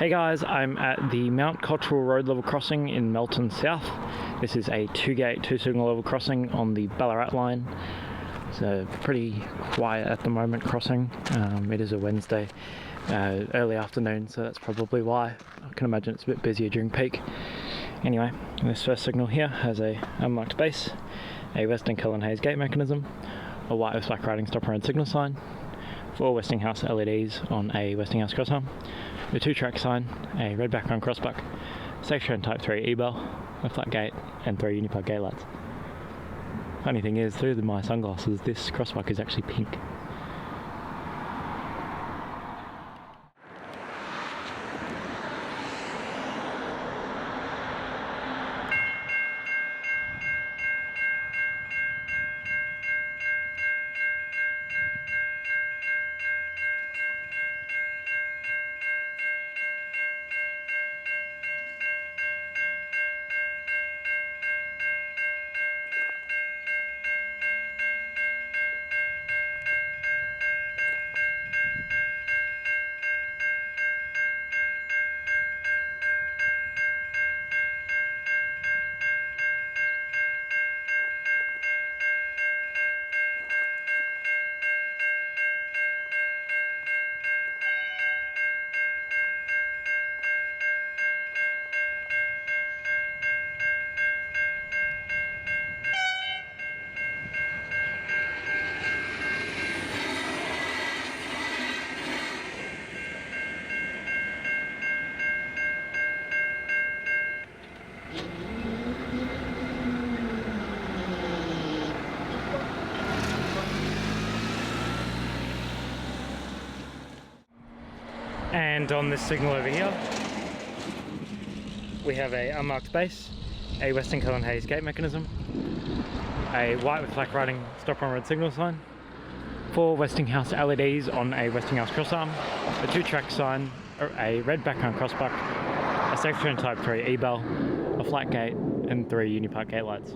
Hey guys, I'm at the Mount Cottrell Road level crossing in Melton South. This is a 2-gate, 2-signal level crossing on the Ballarat Line. It's a pretty quiet at the moment crossing. It is a Wednesday, early afternoon, so that's probably why. I can imagine it's a bit busier during peak. Anyway, this first signal here has a unmarked base, a Westinghouse Gate Mechanism, a white with black writing stop around signal sign, 4 Westinghouse LEDs on a Westinghouse Crossarm, a 2-track sign, a Red Background Crossbuck, Safetran Type 3 E-bell, a flat gate, and 3 Unipart gate lights. Funny thing is, through my sunglasses, this crossbuck is actually pink. And on this signal over here, we have a unmarked base, a Westinghouse Gate Mechanism, a white with black writing stop on red signal sign, 4 Westinghouse LEDs on a Westinghouse Crossarm, a 2-track sign, a Red Background Crossbuck, a Safetran Type 3 E-bell, a flat gate, and 3 Unipart gate lights.